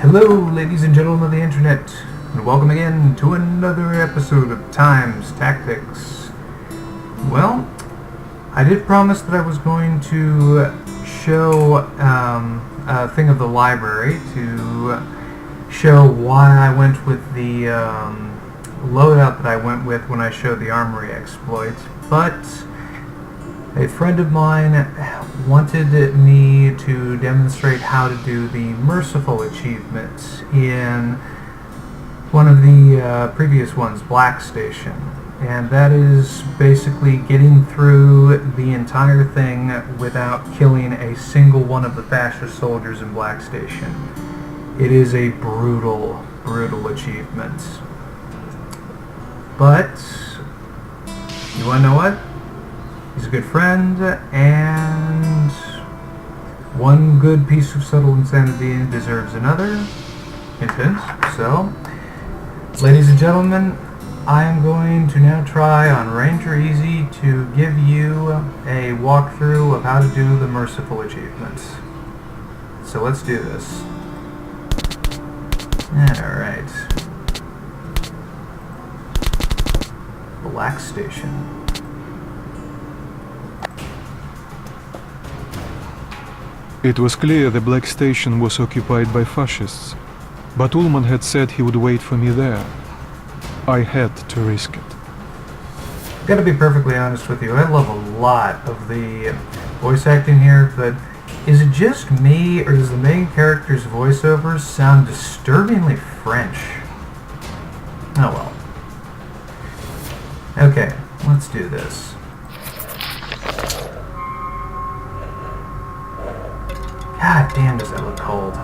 Hello, ladies and gentlemen of the internet, and welcome again to another episode of Tyme's Tactics. Well, I did promise that I was going to show a thing of the library to show why I went with the loadout that I went with when I showed the armory exploit, but a friend of mine wanted me to demonstrate how to do the Merciful achievement in one of the previous ones, Black Station. And that is basically getting through the entire thing without killing a single one of the fascist soldiers in Black Station. It is a brutal, brutal achievement. But, you wanna know what? He's a good friend, and one good piece of subtle insanity deserves another. Hint, hint. So, ladies and gentlemen, I am going to now try on Ranger Easy to give you a walkthrough of how to do the Merciful achievements. So let's do this. Alright. Black Station. It was clear the Black Station was occupied by fascists, but Ullman had said he would wait for me there. I had to risk it. Gotta be perfectly honest with you, I love a lot of the voice acting here, but is it just me, or does the main character's voiceovers sound disturbingly French? Oh well. Okay, let's do this. God damn, does that look cold.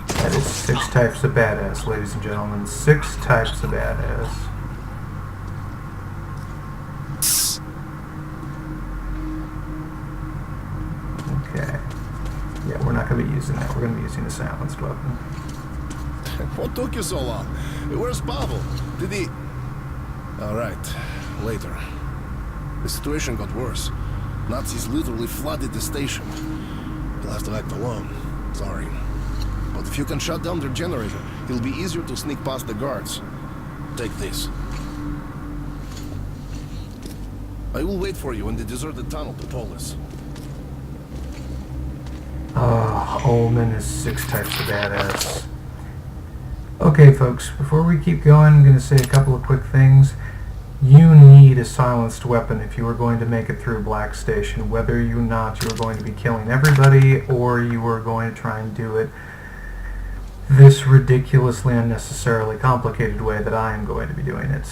That is 6 types of badass, ladies and gentlemen. 6 types of badass. Okay. Yeah, we're not going to be using that. We're going to be using a silenced weapon. What took you so long? Where's Pavel? Did he... Alright, later. The situation got worse. Nazis literally flooded the station. You'll have to act alone. Sorry. But if you can shut down their generator, it'll be easier to sneak past the guards. Take this. I will wait for you in the deserted tunnel to Polis. Oh, Ullman is 6 types of badass. Okay, folks, before we keep going, I'm going to say a couple of quick things. You need a silenced weapon if you are going to make it through Black Station, whether you not you are going to be killing everybody or you are going to try and do it this ridiculously unnecessarily complicated way that I am going to be doing it.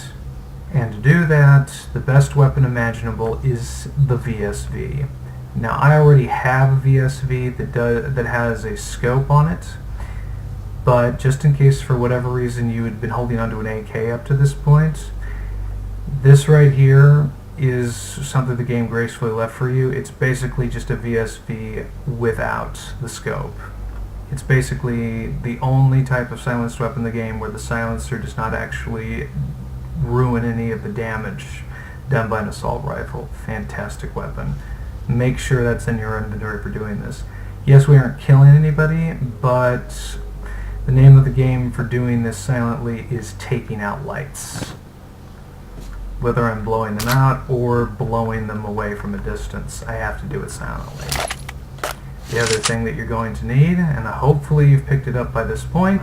And to do that, the best weapon imaginable is the VSV. Now, I already have a VSV that has a scope on it, but just in case for whatever reason you had been holding onto an AK up to this point, this right here is something the game gracefully left for you. It's basically just a VSV without the scope. It's basically the only type of silenced weapon in the game where the silencer does not actually ruin any of the damage done by an assault rifle. Fantastic weapon. Make sure that's in your inventory for doing this. Yes, we aren't killing anybody, but the name of the game for doing this silently is taking out lights. Whether I'm blowing them out or blowing them away from a distance, I have to do it silently. The other thing that you're going to need, and hopefully you've picked it up by this point,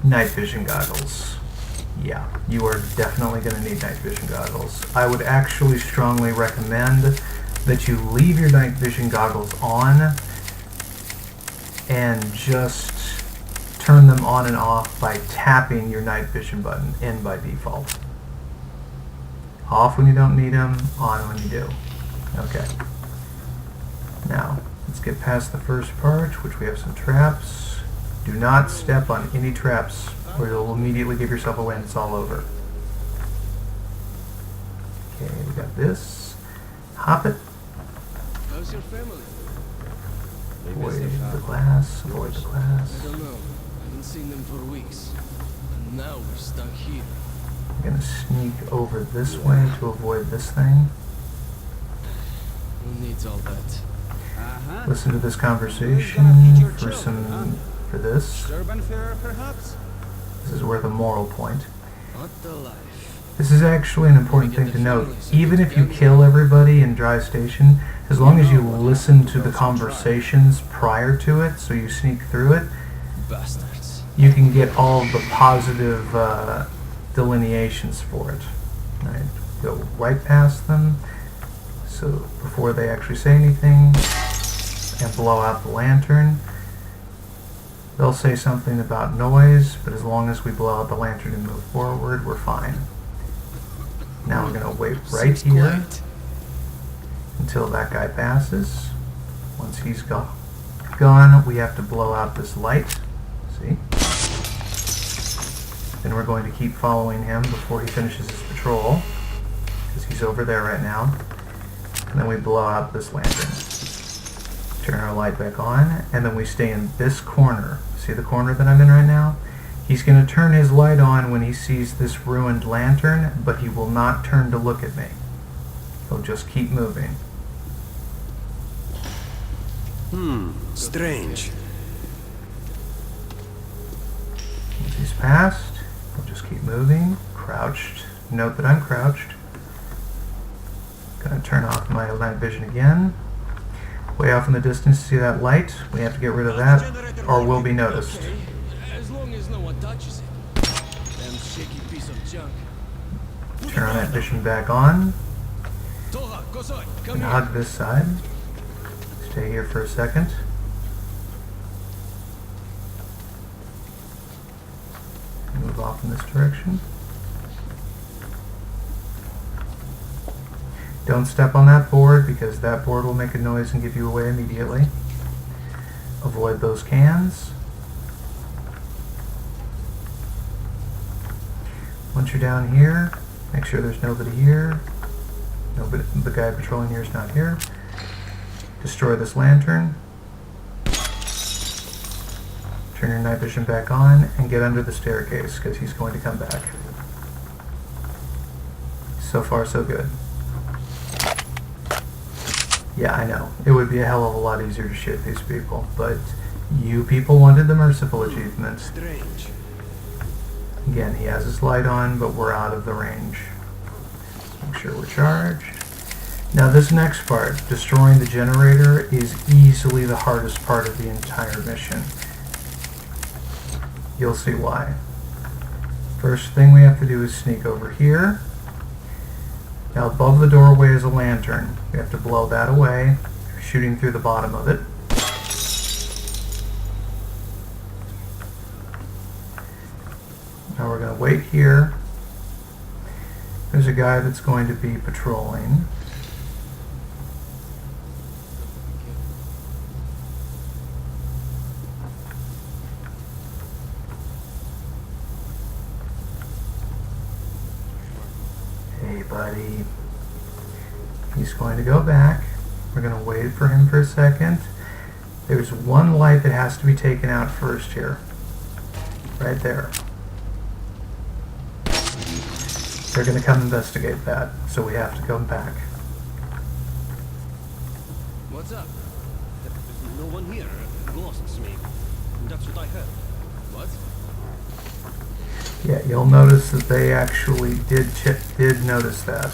night vision goggles. Yeah, you are definitely going to need night vision goggles. I would actually strongly recommend that you leave your night vision goggles on and just turn them on and off by tapping your night vision button in by default. Off when you don't need them, on when you do. Okay. Now, let's get past the first part, which we have some traps. Do not step on any traps or you'll immediately give yourself away and it's all over. Okay, we got this. Hop it. How's your family? Avoid the glass, avoid the glass. I don't know. I haven't seen them for weeks. And now we're stuck here. I'm gonna sneak over this way to avoid this thing. Who needs all that? Listen to this conversation for this. Perhaps? This is worth a moral point. What the life? This is actually an important thing to note. Even if you kill everybody in Dry Station, as long as you listen to the conversations prior to it, so you sneak through it, Bastards. you can get all of the positive delineations for it. Right? Go right past them, so before they actually say anything, and blow out the lantern. They'll say something about noise, but as long as we blow out the lantern and move forward, we're fine. Now I'm going to wait right Seems here quiet. until that guy passes. Once he's gone, we have to blow out this light. See? Then we're going to keep following him before he finishes his patrol, because he's over there right now. And then we blow out this lantern. Turn our light back on, and then we stay in this corner. See the corner that I'm in right now? He's going to turn his light on when he sees this ruined lantern, but he will not turn to look at me. He'll just keep moving. Strange. Once he's passed, he'll just keep moving. Crouched. Note that I'm crouched. Gonna turn off my night vision again. Way off in the distance, see that light? We have to get rid of that, or we'll be noticed. Okay, as long as no one touches it. Damn shaky piece of junk. Turn our night vision back on. Toha, Kosoi, come And here. hug this side. Stay here for a second. Move off in this direction. Don't step on that board, because that board will make a noise and give you away immediately. Avoid those cans. Once you're down here, make sure there's nobody here. Nobody, the guy patrolling here is not here. Destroy this lantern. Turn your night vision back on and get under the staircase, because he's going to come back. So far, so good. Yeah, I know. It would be a hell of a lot easier to shoot these people, but you people wanted the Merciful achievement. Strange. Again, he has his light on, but we're out of the range. Make sure we're charged. Now this next part, destroying the generator, is easily the hardest part of the entire mission. You'll see why. First thing we have to do is sneak over here. Now above the doorway is a lantern. We have to blow that away, shooting through the bottom of it. Now we're going to wait here. There's a guy that's going to be patrolling. Hey buddy. He's going to go back. We're going to wait for him for a second. There's one light that has to be taken out first here. Right there. They're going to come investigate that, so we have to come back. What's up? No one here ghosts me. That's what I heard. What? Yeah, you'll notice that they actually did notice that.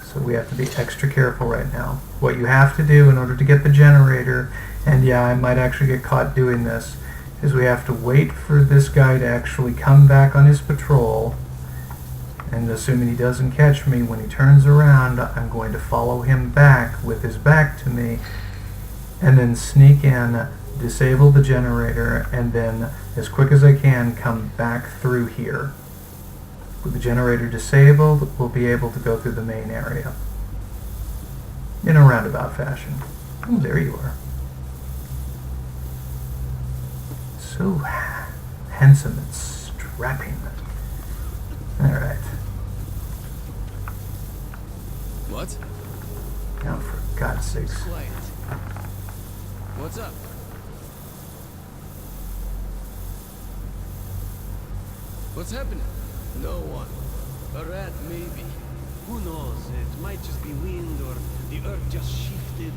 So we have to be extra careful right now. What you have to do in order to get the generator, and yeah, I might actually get caught doing this, is we have to wait for this guy to actually come back on his patrol, and assuming he doesn't catch me, when he turns around, I'm going to follow him back with his back to me, and then sneak in, disable the generator, and then, as quick as I can, come back through here. With the generator disabled, we'll be able to go through the main area. In a roundabout fashion. Oh, there you are. So handsome and strapping. Alright. What? Now, for God's sakes. Quiet. What's up? What's happening? No one. A rat, maybe. Who knows? It might just be wind or the earth just shifted.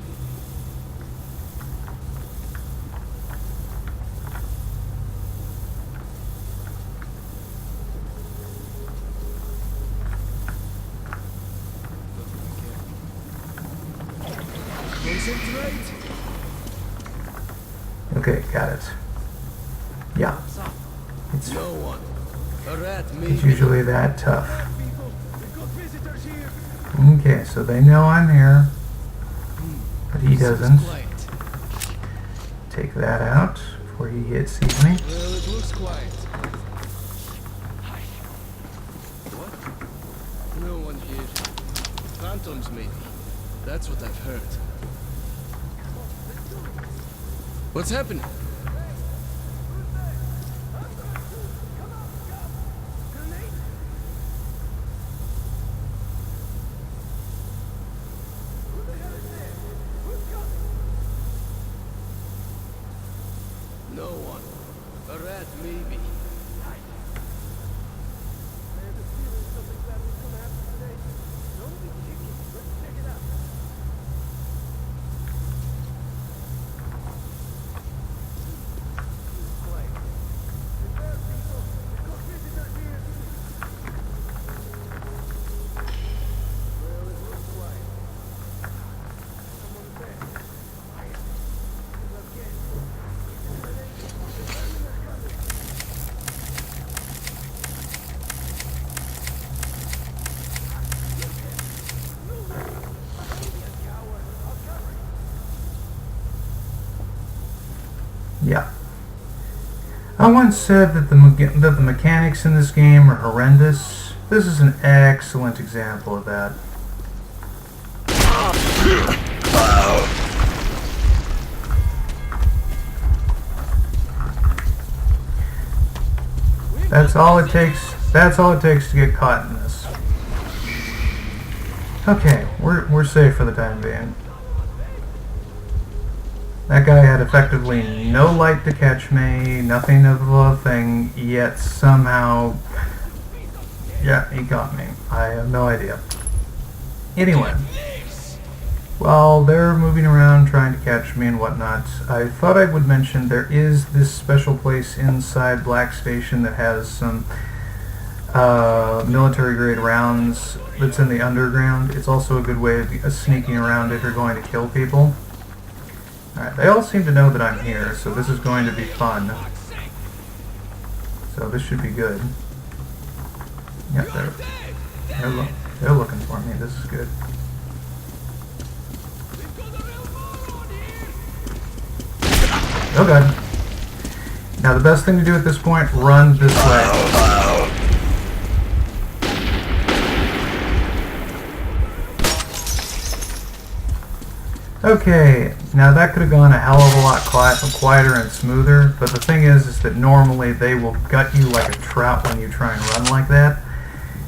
Concentrate. Okay, got it. Yeah, it's No one. A rat, it's maybe. usually that tough. People, we've got visitors here. Okay, so they know I'm here, but he doesn't. Quiet. Take that out before he sees me. Well, it looks quiet. What? No one here. Phantoms, maybe. That's what I've heard. What's happening? No one. A rat, maybe. Yeah. I once said that the mechanics in this game are horrendous. This is an excellent example of that. That's all it takes. That's all it takes to get caught in this. Okay, we're safe for the time being. That guy had effectively no light to catch me, nothing of a thing, yet somehow, yeah, he got me. I have no idea. Anyway, while they're moving around trying to catch me and whatnot, I thought I would mention there is this special place inside Black Station that has some military grade rounds that's in the underground. It's also a good way of sneaking around if you're going to kill people. Alright, they all seem to know that I'm here, so this is going to be fun. So this should be good. Yep, they're looking for me. This is good. Oh god. Now the best thing to do at this point, run this way. Okay, now that could have gone a hell of a lot quieter and smoother, but the thing is that normally they will gut you like a trout when you try and run like that.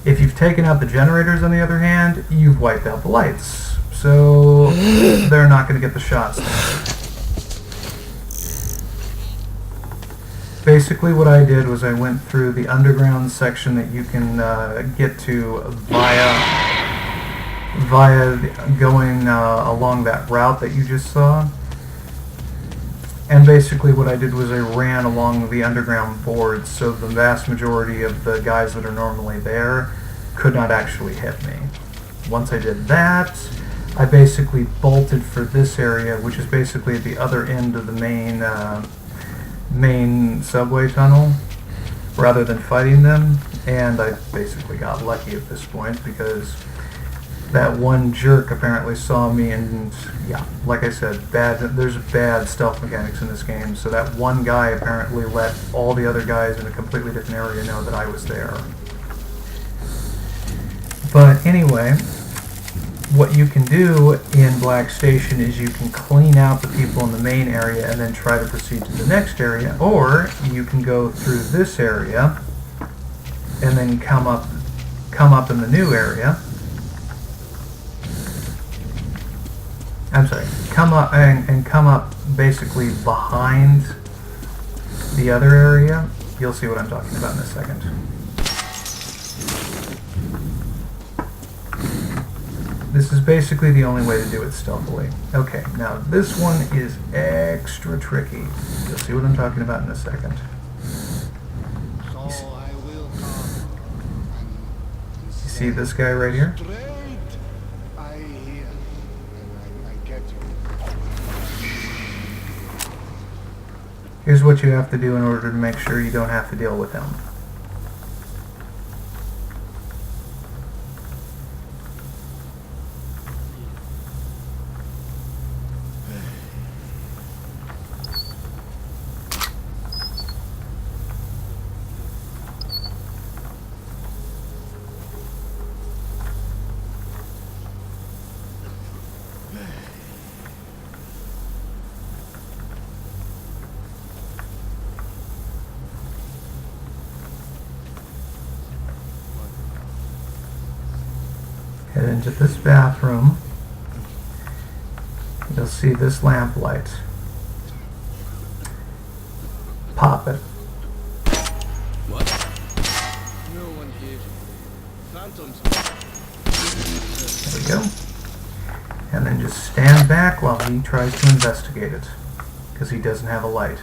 If you've taken out the generators, on the other hand, you've wiped out the lights, so they're not going to get the shots there. Basically what I did was I went through the underground section that you can get to via going along that route that you just saw. And basically what I did was I ran along the underground boards, so the vast majority of the guys that are normally there could not actually hit me. Once I did that, I basically bolted for this area, which is basically at the other end of the main subway tunnel, rather than fighting them. And I basically got lucky at this point because that one jerk apparently saw me, and yeah, like I said, there's bad stealth mechanics in this game, so that one guy apparently let all the other guys in a completely different area know that I was there. But anyway, what you can do in Black Station is you can clean out the people in the main area and then try to proceed to the next area, or you can go through this area and then come up in the new area. I'm sorry, come up and come up basically behind the other area. You'll see what I'm talking about in a second. This is basically the only way to do it stealthily. Okay, now this one is extra tricky. You'll see what I'm talking about in a second. So I will come and You see this guy right here? straight. I hear and I get you. Here's what you have to do in order to make sure you don't have to deal with him. Head into this bathroom. You'll see this lamp light. Pop it. What? No one here. Phantoms. There we go. And then just stand back while he tries to investigate it, because he doesn't have a light.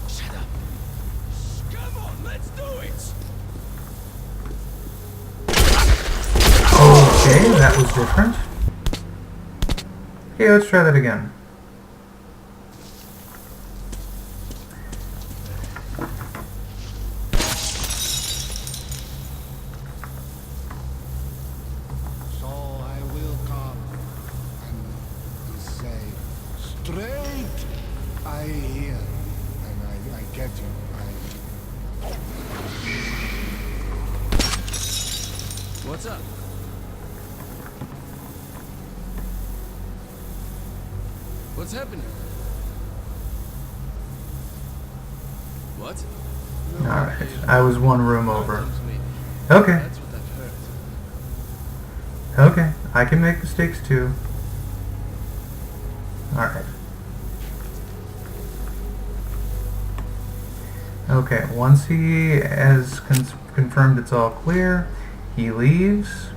Shut up. Come on, let's do it. Okay, that was different. Okay, let's try that again. So I will come and say straight. I hear and I get you. What's up? What's happening? What? Alright, I was one room over. Phantoms, maybe. Okay, That's what I've heard. okay, I can make mistakes too. Alright. Okay, once he has confirmed it's all clear, he leaves.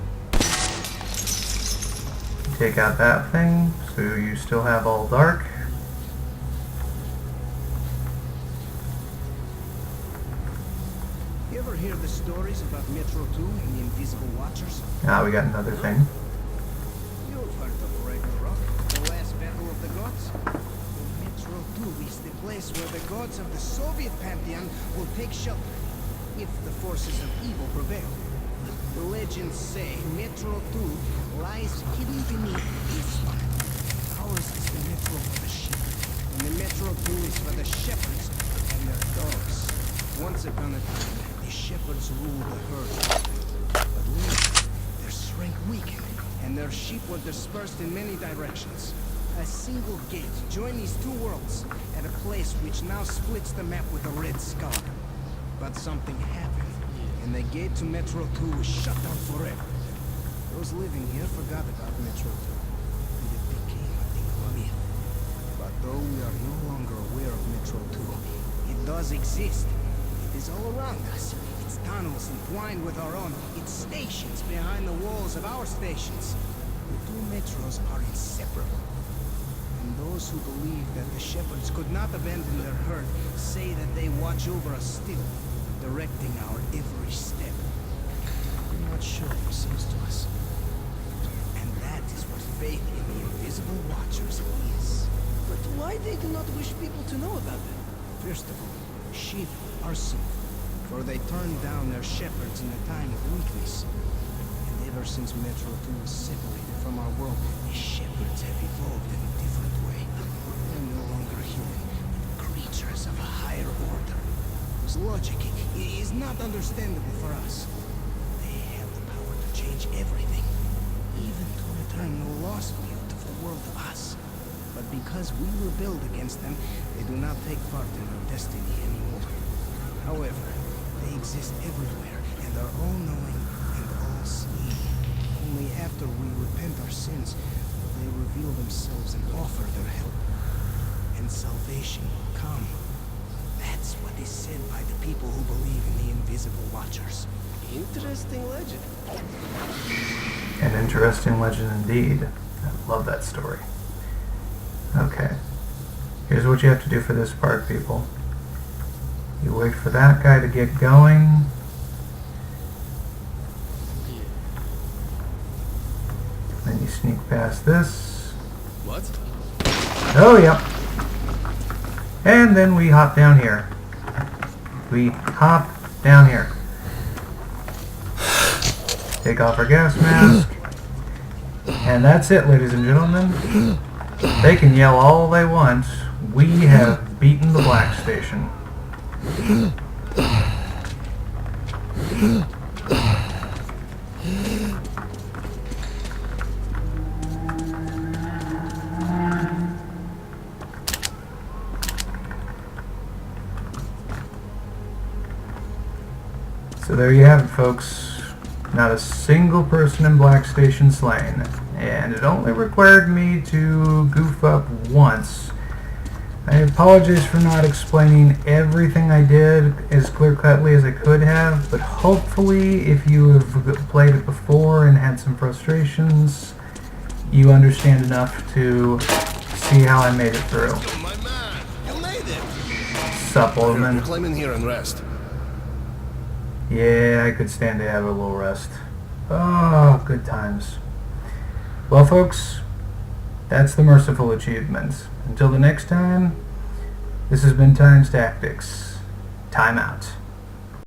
Take out that thing, so you still have all dark. You ever hear the stories about Metro 2 and the Invisible Watchers? Now we got another thing. You've heard of Ragnarok, the last battle of the gods? Metro 2 is the place where the gods of the Soviet pantheon will take shelter, if the forces of evil prevail. The legends say Metro 2 lies hidden beneath this one. Ours is the Metro for the sheep, and the Metro 2 is for the shepherds and their dogs. Once upon a time, the shepherds ruled the herd. But later, their strength weakened, and their sheep were dispersed in many directions. A single gate joined these two worlds at a place which now splits the map with a red scar. But something happened, and the gate to Metro 2 was shut down forever. Those living here forgot about Metro 2, and it became a thing of a myth. But though we are no longer aware of Metro 2, it does exist. It is all around us. Its tunnels entwined with our own. Its stations behind the walls of our stations. The two metros are inseparable. And those who believe that the shepherds could not abandon their herd say that they watch over us still, directing our every step. They do not show themselves to us. And that is what faith in the Invisible Watchers is. But why they do not wish people to know about them? First of all, sheep are safe, for they turned down their shepherds in a time of weakness. And ever since Metro 2 was separated from our world, the shepherds have evolved in a different way. They're no longer human, but creatures of a higher order, whose logic is not understandable for us. They have the power to change everything, even to return the lost beautiful world of us. But because we rebelled against them, they do not take part in our destiny anymore. However, they exist everywhere and are all-knowing and all-seeing. Only after we repent our sins will they reveal themselves and offer their help. And salvation will come. That's what is said by the people who believe in the Invisible Watchers. Interesting legend. An interesting legend indeed. I love that story. Okay. Here's what you have to do for this part, people. You wait for that guy to get going. Then you sneak past this. What? Oh, yep. And then we hop down here. We hop down here. Take off our gas mask. And that's it, ladies and gentlemen. They can yell all they want. We have beaten the Black Station. So there you have it, folks. Not a single person in Black Station slain. And it only required me to goof up once. I apologize for not explaining everything I did as clear-cutly as I could have, but hopefully if you have played it before and had some frustrations, you understand enough to see how I made it through. Oh, my man! You made it! Sup, old man? Climb in here and rest. Yeah, I could stand to have a little rest. Oh, good times. Well, folks, that's the Merciful achievement. Until the next time, this has been Tyme's Tactics. Time out.